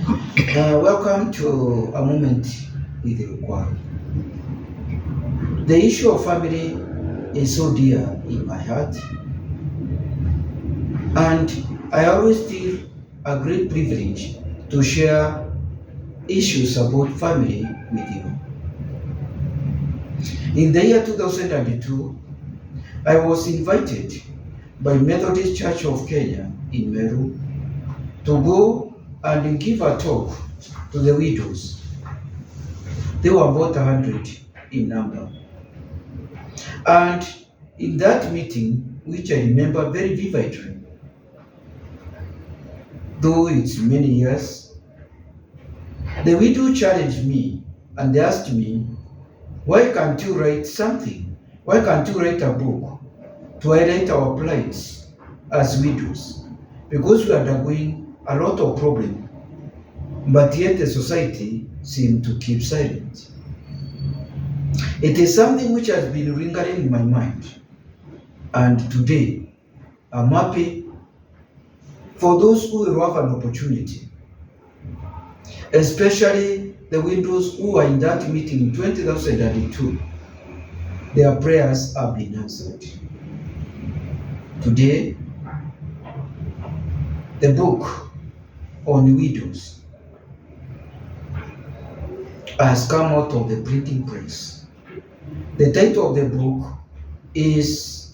Welcome to a moment with Rukwa. The issue of family is so dear in my heart, and I always feel a great privilege to share issues about family with you. In the year 2002, I was invited by Methodist Church of Kenya in Meru to go and give a talk to the widows. They were about 100 in number. And in that meeting, which I remember very vividly, though it's many years, the widow challenged me and they asked me, why can't you write something? Why can't you write a book to highlight our plights as widows? Because we are undergoing a lot of problems, but yet the society seemed to keep silent. It is something which has been lingering in my mind, and today I'm happy for those who will have an opportunity, especially the widows who are in that meeting in 2002. Their prayers have been answered. Today, the book on widows has come out of the printing press. The title of the book is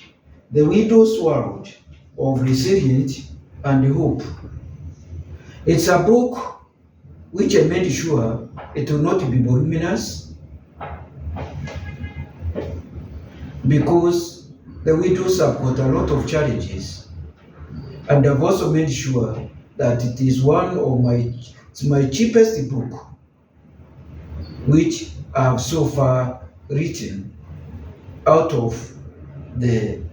The Widow's World of Resilience and Hope. It's a book which I made sure it will not be voluminous, because the widows have got a lot of challenges, and I've also made sure that it is my cheapest book which I have so far written out of the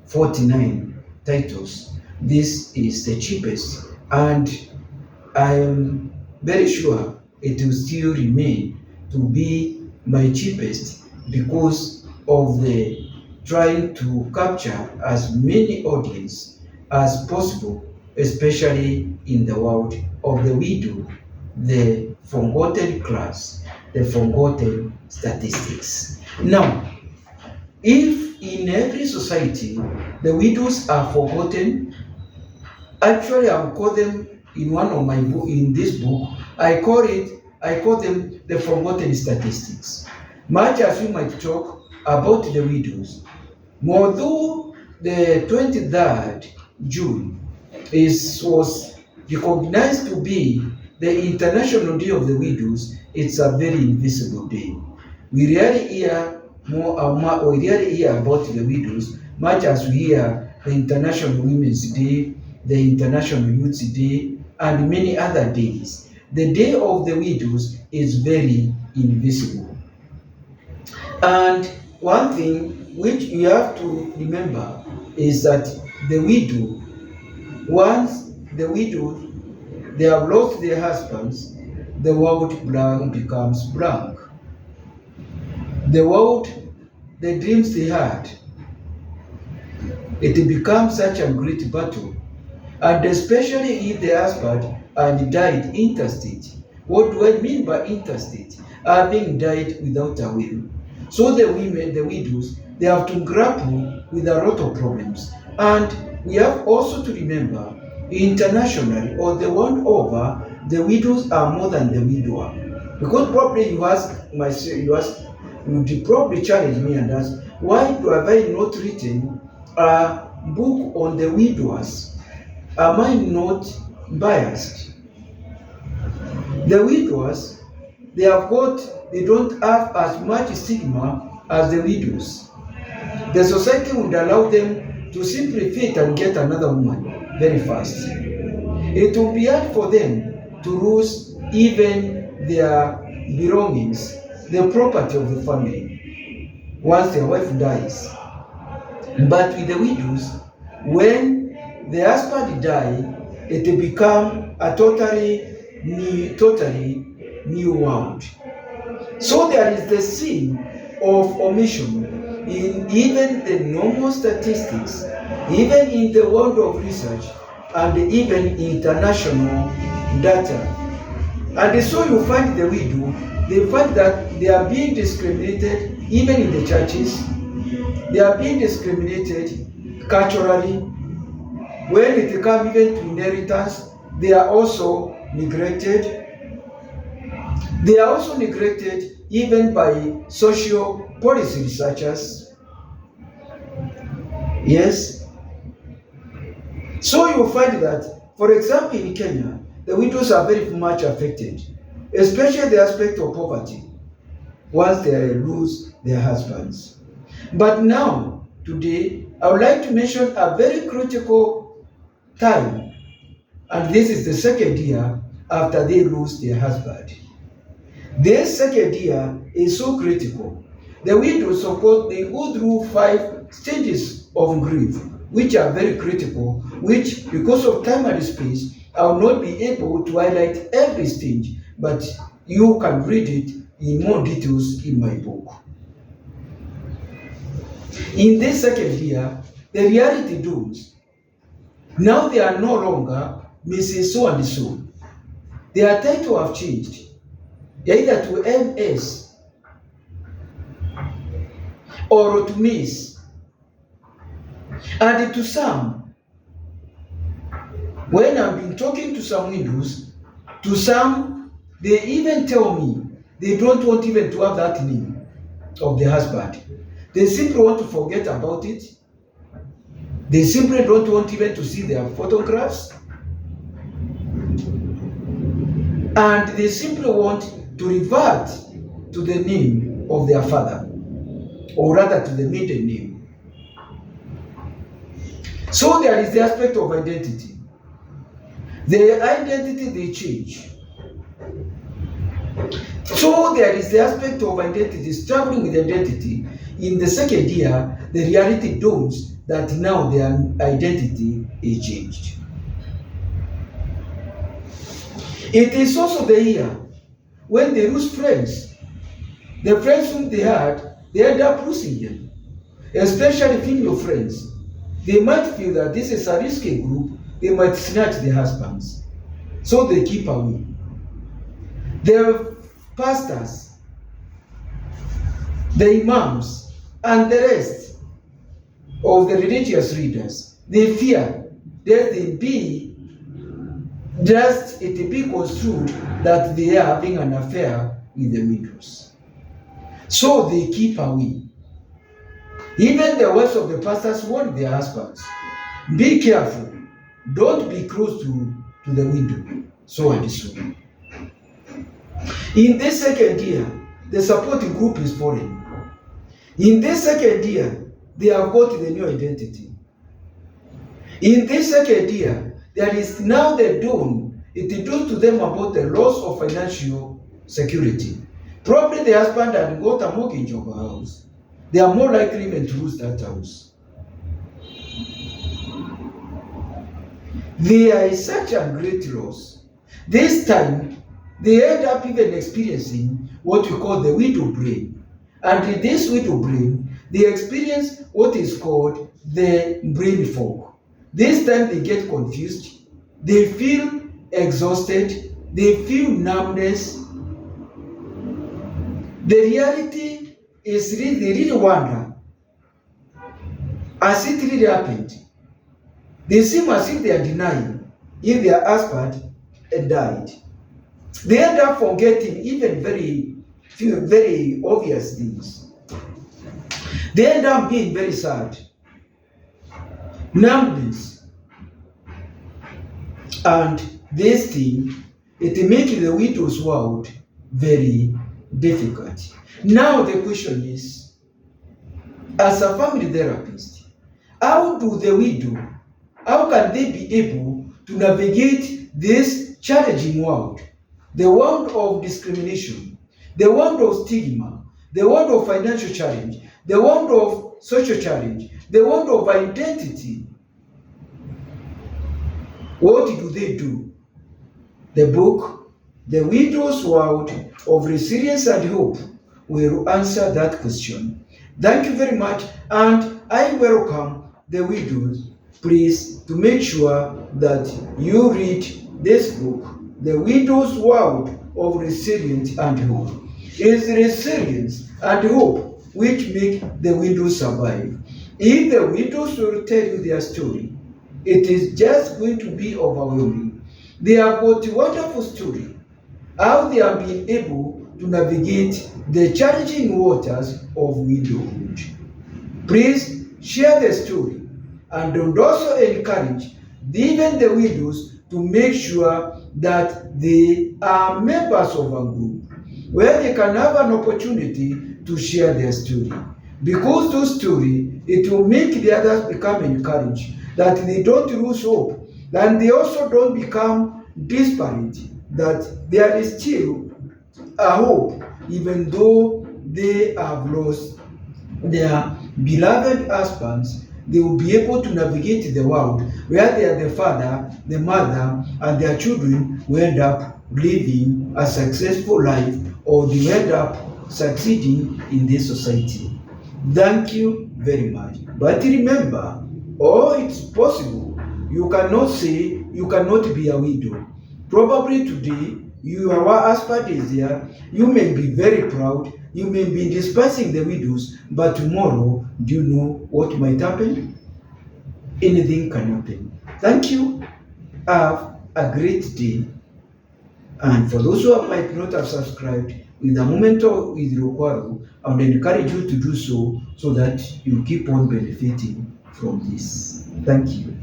49 titles. This is the cheapest, and I am very sure it will still remain to be my cheapest because of the trying to capture as many audience as possible, especially in the world of the widow, the forgotten class, the forgotten statistics. Now, if in every society the widows are forgotten, actually I'll call them in one of my book, in this book, I call them the forgotten statistics. Much as we might talk about the widows, although the 23rd June was recognized to be the International Day of the Widows, it's a very invisible day. We rarely hear about the widows, much as we hear the International Women's Day, the International Youth Day, and many other days. The Day of the Widows is very invisible. And one thing which you have to remember is that the widow, once the widow, they have lost their husbands, the world becomes blank. The world, the dreams they had, it becomes such a great battle. And especially if the husband had died intestate. What do I mean by intestate? Having died without a will. So the women, the widows, they have to grapple with a lot of problems. And we have also to remember, internationally or the world over, the widows are more than the widower. Because probably you would probably challenge me and ask, why have I not written a book on the widowers? Am I not biased? The widowers, they don't have as much stigma as the widows. The society would allow them to simply fit and get another woman very fast. It will be hard for them to lose even their belongings, the property of the family, once their wife dies. But with the widows, when the husband dies, it will become a totally new world. So there is the sin of omission in even the normal statistics, even in the world of research, and even international data. And so you find the widow, they find that they are being discriminated even in the churches. They are being discriminated culturally. When it comes even to inheritance, they are also neglected. They are also neglected even by social policy researchers. Yes. So you find that, for example, in Kenya, the widows are very much affected, especially the aspect of poverty, once they lose their husbands. But now, today, I would like to mention a very critical time, and this is the second year after they lose their husband. This second year is so critical. The widows, of course, they go through 5 stages of grief, which are very critical, which, because of time and space, I will not be able to highlight every stage, but you can read it in more details in my book. In this second year, the reality dawns. Now they are no longer Mrs. So and so. Their title have changed, either to MS or to Miss. And to some, when I've been talking to some widows, to some, they even tell me they don't want even to have that name of the husband. They simply want to forget about it. They simply don't want even to see their photographs. And they simply want to revert to the name of their father, or rather to the maiden name. So there is the aspect of identity. The identity they change. So there is the aspect of identity, struggling with identity. In the second year, the reality dawns that now their identity is changed. It is also the year when they lose friends. The friends whom they had, they end up losing them, especially female friends. They might feel that this is a risky group, they might snatch their husbands, so they keep away. The pastors, the imams, and the rest of the religious leaders, they fear that it be construed that they are having an affair with the widows. So they keep away. Even the wives of the pastors warn their husbands, be careful, don't be close to the widow, so and so. In this second year, the supporting group is foreign. In this second year, they have got the new identity. In this second year, there is now the dawn. It dawns to them about the loss of financial security. Probably the husband had got a mortgage of a house. They are more likely even to lose that house. There is such a great loss. This time, they end up even experiencing what we call the widow brain. And in this widow brain, they experience what is called the brain fog. This time they get confused, they feel exhausted, they feel numbness. The reality is they really wonder, as it really happened. They seem as if they are denying if their husband had died. They end up forgetting even very obvious things. They end up being very sad. Numbness. And this thing, it makes the widow's world very difficult. Now the question is, as a family therapist, how do the widow, how can they be able to navigate this challenging world? The world of discrimination, the world of stigma, the world of financial challenge, the world of social challenge, the world of identity. What do they do? The book, The Widow's World of Resilience and Hope, will answer that question. Thank you very much, and I welcome the widows, please, to make sure that you read this book the widow's world of resilience and hope. It's resilience and hope which make the widows survive. If the widows will tell you their story, it is just going to be overwhelming. They have got a wonderful story, how they have been able to navigate the challenging waters of widowhood. Please share the story and also encourage even the widows to make sure that they are members of a group where they can have an opportunity to share their story. Because those story, it will make the others become encouraged, that they don't lose hope, and they also don't become disparate, that there is still a hope even though they have lost their beloved husbands. They will be able to navigate the world where they are the father, the mother, and their children will end up living a successful life, or they will end up succeeding in this society. Thank you very much. But remember, it's possible. You cannot say you cannot be a widow. Probably today, your husband is there. You may be very proud. You may be despising the widows, but tomorrow, do you know what might happen? Anything can happen. Thank you. Have a great day. And for those who might not have subscribed, with a moment with Rokwaro, I would encourage you to do so, so that you keep on benefiting from this. Thank you.